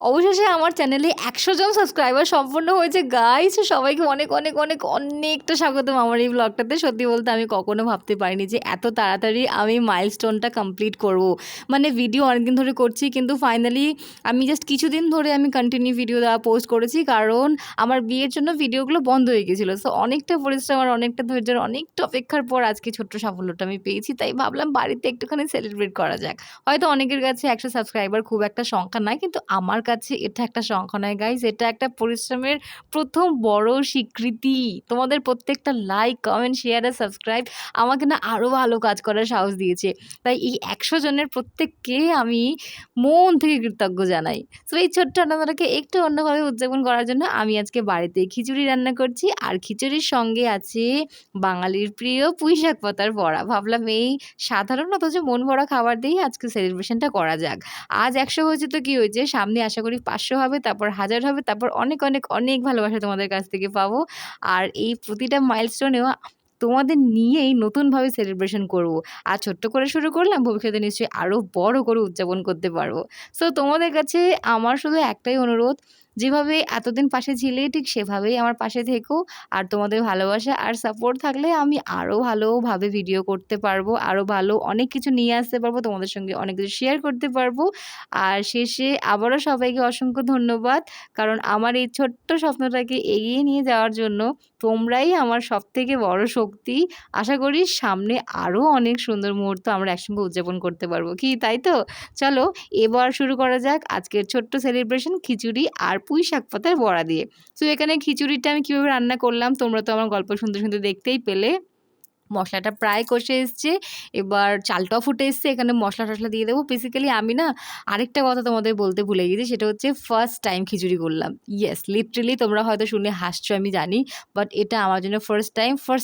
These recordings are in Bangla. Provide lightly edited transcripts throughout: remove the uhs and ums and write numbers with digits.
অবশেষে আমার চ্যানেলে 100 জন সাবস্ক্রাইবার সম্পূর্ণ হয়েছে গাইস। সবাইকে অনেক অনেক অনেক অনেকটা স্বাগতম আমার এই ব্লগটাতে। সত্যি বলতে আমি কখনো ভাবতে পারিনি যে এত তাড়াতাড়ি আমি মাইলস্টোনটা কমপ্লিট করব। মানে ভিডিও অনেকদিন ধরে করছি, কিন্তু ফাইনালি আমি জাস্ট কিছুদিন ধরে আমি কন্টিনিউ ভিডিও দেওয়া পোস্ট করেছি, কারণ আমার বিয়ের জন্য ভিডিওগুলো বন্ধ হয়ে গেছিলো। সো অনেকটা পরিশ্রম আর অনেকটা ধৈর্যের অনেকটা অপেক্ষার পর আজকে ছোট্ট সাফল্যটা আমি পেয়েছি। তাই ভাবলাম বাড়িতে একটুখানি সেলিব্রেট করা যাক। হয়তো অনেকের কাছে 100 সাবস্ক্রাইবার খুব একটা সংখ্যা নয়, কিন্তু আমার কাছে এটা একটা সংখ্যা নয় গাইজ। এটা একটা পরিশ্রমের প্রথম বড় স্বীকৃতি। তোমাদের প্রত্যেকটা লাইক, কমেন্ট, শেয়ার আর সাবস্ক্রাইব আমাকে না আরও ভালো কাজ করার সাহস দিয়েছে। তাই এই 100 জনের প্রত্যেককে আমি মন থেকে কৃতজ্ঞ জানাই। তো এই ছোট্ট আনন্দটাকে একটু অন্যভাবে উদযাপন করার জন্য আমি আজকে বাড়িতে খিচুড়ি রান্না করছি, আর খিচুড়ির সঙ্গে আছে বাঙালির প্রিয় পুঁইশাক পাতার বড়া। ভাবলাম এই সাধারণ অথচ মন ভরা খাবার দিয়েই আজকে সেলিব্রেশনটা করা যাক। আজ 100 হয়েছে তো কি হয়েছে, সামনে আশা করি 500 হবে, তারপর 1000 হবে, তারপর অনেক অনেক অনেক ভালোবাসা তোমাদের কাছ থেকে পাবো। আর এই প্রতিটা মাইলস্টোনেও তোমাদের নিয়েই নতুনভাবে সেলিব্রেশন করব। আর ছোট্ট করে শুরু করলাম, ভবিষ্যতে নিশ্চয়ই আরও বড় করে উদযাপন করতে পারবো। সো তোমাদের কাছে আমার শুধু একটাই অনুরোধ, যেভাবে এতদিন পাশে ছিলে ঠিক সেভাবেই আমার পাশে থেকো। আর তোমাদের ভালোবাসা আর সাপোর্ট থাকলে আমি আরও ভালোভাবে ভিডিও করতে পারবো, আরও ভালো অনেক কিছু নিয়ে আসতে পারবো, তোমাদের সঙ্গে অনেক কিছু শেয়ার করতে পারবো। আর শেষে আবারও সবাইকে অসংখ্য ধন্যবাদ, কারণ আমার এই ছোট্ট স্বপ্নটাকে এগিয়ে নিয়ে যাওয়ার জন্য তোমরাই আমার সবথেকে বড় শক্তি। আশা করি সামনে আরও অনেক সুন্দর মুহূর্ত আমরা একসঙ্গে উদযাপন করতে পারবো, কি তাই তো? চলো এবার শুরু করা যাক আজকের ছোট্ট সেলিব্রেশন খিচুড়ি আর পুঁই শাক পাতার বড়া দিয়ে। তো এখানে খিচুড়িটা আমি কীভাবে রান্না করলাম তোমরা তো আমার গল্প শুনতে শুনতে দেখতেই পেলে। মশলাটা প্রায় কষে এসছে, এবার চালটাও ফুটে এসছে, এখানে মশলা টশলা দিয়ে দেবো। বেসিক্যালি আমি না আরেকটা কথা তোমাদের বলতে ভুলে গেছি, সেটা হচ্ছে ফার্স্ট টাইম খিচুড়ি করলাম। ইয়েস, লিটারেলি তোমরা হয়তো শুনে হাসছো আমি জানি, বাট এটা আমার জন্য ফার্স্ট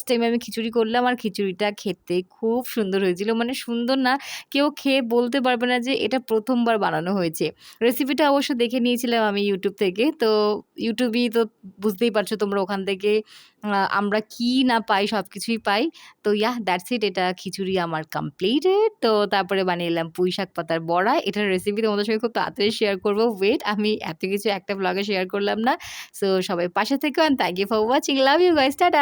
টাইম আমি খিচুড়ি করলাম। আর খিচুড়িটা খেতে খুব সুন্দর হয়েছিল, মানে সুন্দর না কেউ খেয়ে বলতে পারবে না যে এটা প্রথমবার বানানো হয়েছে। রেসিপিটা অবশ্য দেখে নিয়েছিলাম আমি ইউটিউব থেকে, তো ইউটিউবই তো বুঝতেই পারছো তোমরা, ওখান থেকে আমরা কি না পাই সব কিছুই পাই। তো দ্যাটস ইট, এটা খিচুড়ি আমার কমপ্লিটেড। তো তারপরে বানিয়ে নিলাম পুঁই শাক পাতার বড়া। এটার রেসিপি তোমাদের সঙ্গে খুব তাড়াতাড়ি শেয়ার করবো। ওয়েট, আমি এত কিছু একটা ব্লগে শেয়ার করলাম না। সো সবাই পাশে থেকো, and thank you for watching. Love you guys, tata.